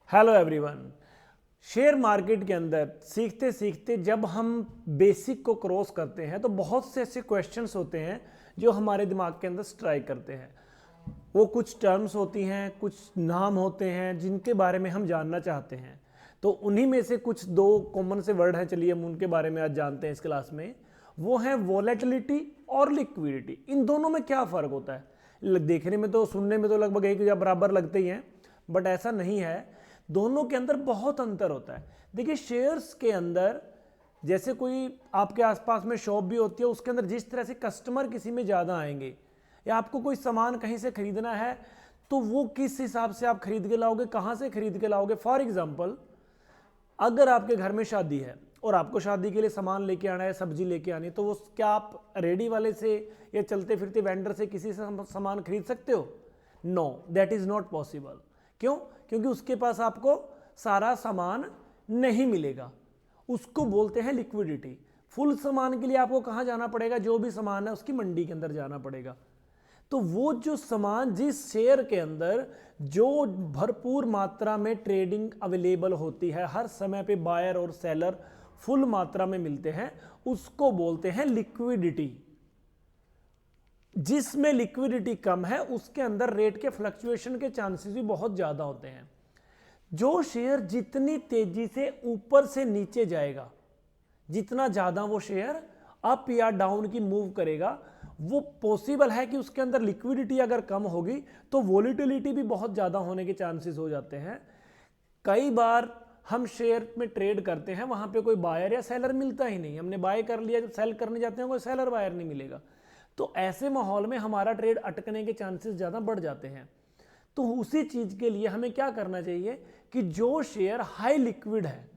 Hello everyone. Share market के अंदर सीखते सीखते जब हम बेसिक को क्रॉस करते हैं तो बहुत से ऐसे क्वेश्चंस होते हैं जो हमारे दिमाग के अंदर स्ट्राइक करते हैं। वो कुछ टर्म्स होती हैं, कुछ नाम होते हैं जिनके बारे में हम जानना चाहते हैं। तो उन्हीं में से कुछ दो कॉमन से वर्ड हैं, चलिए हम उनके बारे में आज जानते हैं इस क्लास में। वो है वोलेटिलिटी और लिक्विडिटी। इन दोनों में क्या फ़र्क होता है? देखने में तो, सुनने में तो लगभग एक या बराबर लगते ही हैं, बट ऐसा नहीं है। दोनों के अंदर बहुत अंतर होता है। देखिए, शेयर्स के अंदर जैसे कोई आपके आसपास में शॉप भी होती है, उसके अंदर जिस तरह से कस्टमर किसी में ज़्यादा आएंगे या आपको कोई सामान कहीं से खरीदना है तो वो किस हिसाब से आप खरीद के लाओगे, कहाँ से खरीद के लाओगे। फॉर एग्जाम्पल, अगर आपके घर में शादी है और आपको शादी के लिए सामान लेके आना है, सब्जी लेके आनी, तो वो क्या आप रेडी वाले से या चलते फिरते वेंडर से किसी से सामान खरीद सकते हो? No, that is not possible. क्यों? क्योंकि उसके पास आपको सारा सामान नहीं मिलेगा। उसको बोलते हैं लिक्विडिटी। फुल सामान के लिए आपको कहाँ जाना पड़ेगा? जो भी सामान है उसकी मंडी के अंदर जाना पड़ेगा। तो वो जो सामान, जिस शेयर के अंदर जो भरपूर मात्रा में ट्रेडिंग अवेलेबल होती है, हर समय पे बायर और सेलर फुल मात्रा में मिलते हैं, उसको बोलते हैं लिक्विडिटी। जिसमें लिक्विडिटी कम है उसके अंदर रेट के फ्लक्चुएशन के चांसेस भी बहुत ज़्यादा होते हैं। जो शेयर जितनी तेजी से ऊपर से नीचे जाएगा, जितना ज़्यादा वो शेयर अप या डाउन की मूव करेगा, वो पॉसिबल है कि उसके अंदर लिक्विडिटी अगर कम होगी तो वोलेटिलिटी भी बहुत ज़्यादा होने के चांसेस हो जाते हैं। कई बार हम शेयर में ट्रेड करते हैं, वहाँ पे कोई बायर या सेलर मिलता ही नहीं। हमने बाय कर लिया, जब सेल करने जाते हैं कोई सेलर बायर नहीं मिलेगा। तो ऐसे माहौल में हमारा ट्रेड अटकने के चांसेस ज़्यादा बढ़ जाते हैं। तो उसी चीज़ के लिए हमें क्या करना चाहिए कि जो शेयर हाई लिक्विड है,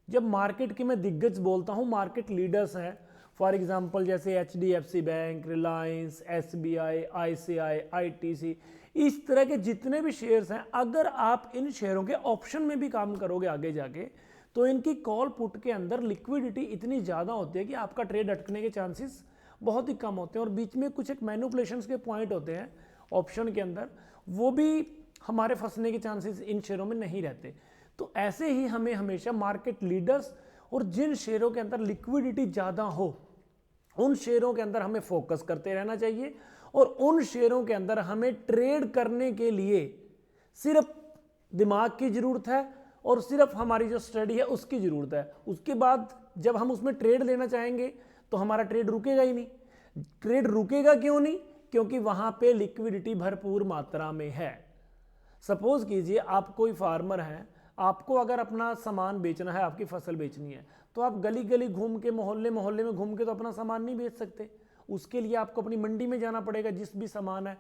जब मार्केट की मैं दिग्गज बोलता हूँ, मार्केट लीडर्स हैं, फॉर एग्जांपल जैसे HDFC bank, Reliance, SBI, ICI, ITC, इस तरह के जितने भी शेयर्स हैं, अगर आप इन शेयरों के ऑप्शन में भी काम करोगे आगे जाके, तो इनकी कॉल पुट के अंदर लिक्विडिटी इतनी ज़्यादा होती है कि आपका ट्रेड अटकने के चांसेस बहुत ही कम होते हैं। और बीच में कुछ एक मैनिपुलेशंस के पॉइंट होते हैं ऑप्शन के अंदर, वो भी हमारे फंसने के चांसेस इन शेयरों में नहीं रहते। तो ऐसे ही हमें हमेशा मार्केट लीडर्स और जिन शेयरों के अंदर लिक्विडिटी ज़्यादा हो, उन शेयरों के अंदर हमें फोकस करते रहना चाहिए। और उन शेयरों के अंदर हमें ट्रेड करने के लिए सिर्फ दिमाग की ज़रूरत है और सिर्फ हमारी जो स्टडी है उसकी ज़रूरत है। उसके बाद जब हम उसमें ट्रेड लेना चाहेंगे तो हमारा ट्रेड रुकेगा ही नहीं। ट्रेड रुकेगा क्यों नहीं? क्योंकि वहां पे लिक्विडिटी भरपूर मात्रा में है। सपोज कीजिए आप कोई फार्मर हैं, आपको अगर अपना सामान बेचना है, आपकी फसल बेचनी है, तो आप गली गली घूम के, मोहल्ले मोहल्ले में घूम के तो अपना सामान नहीं बेच सकते। उसके लिए आपको अपनी मंडी में जाना पड़ेगा। जिस भी सामान है,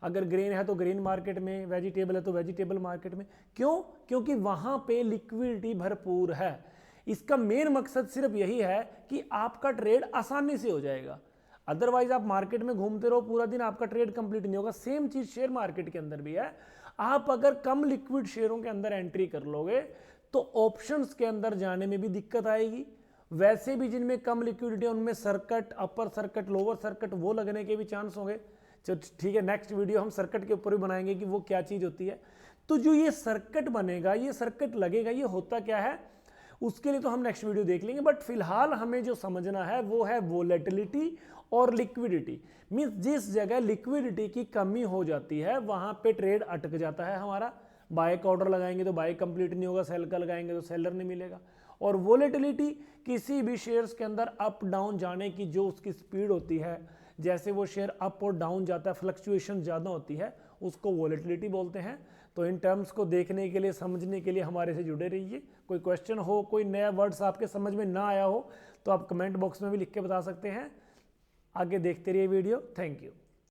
अगर ग्रेन है तो ग्रेन मार्केट में, वेजिटेबल है तो वेजिटेबल मार्केट में। क्यों? क्योंकि वहां पे लिक्विडिटी भरपूर है। इसका मेन मकसद सिर्फ यही है कि आपका ट्रेड आसानी से हो जाएगा। अदरवाइज आप मार्केट में घूमते रहो पूरा दिन, आपका ट्रेड कंप्लीट नहीं होगा। सेम चीज शेयर मार्केट के अंदर भी है। आप अगर कम लिक्विड शेयरों के अंदर एंट्री कर लोगे तो ऑप्शंस के अंदर जाने में भी दिक्कत आएगी। वैसे भी जिनमें कम लिक्विडिटी है उनमें circuit, upper circuit, lower circuit, वो लगने के भी चांस होंगे। चलो ठीक है, नेक्स्ट वीडियो हम सर्किट के ऊपर भी बनाएंगे कि वो क्या चीज होती है। तो जो ये सर्किट बनेगा, ये सर्किट लगेगा, ये होता क्या है, उसके लिए तो हम नेक्स्ट वीडियो देख लेंगे। बट फिलहाल हमें जो समझना है वो है वोलेटिलिटी और लिक्विडिटी। मींस जिस जगह लिक्विडिटी की कमी हो जाती है वहां पे ट्रेड अटक जाता है हमारा। बाय का ऑर्डर लगाएंगे तो बाय कंप्लीट नहीं होगा, सेल का लगाएंगे तो सेलर नहीं मिलेगा। और वोलेटिलिटी किसी भी शेयर्स के अंदर अप डाउन जाने की जो उसकी स्पीड होती है, जैसे वो शेयर अप और डाउन जाता है, फ्लक्चुएशन ज़्यादा होती है, उसको वोलेटिलिटी बोलते हैं। तो इन टर्म्स को देखने के लिए, समझने के लिए हमारे से जुड़े रहिए। कोई क्वेश्चन हो, कोई नया वर्ड्स आपके समझ में ना आया हो तो आप कमेंट बॉक्स में भी लिख के बता सकते हैं। आगे देखते रहिए वीडियो। Thank you.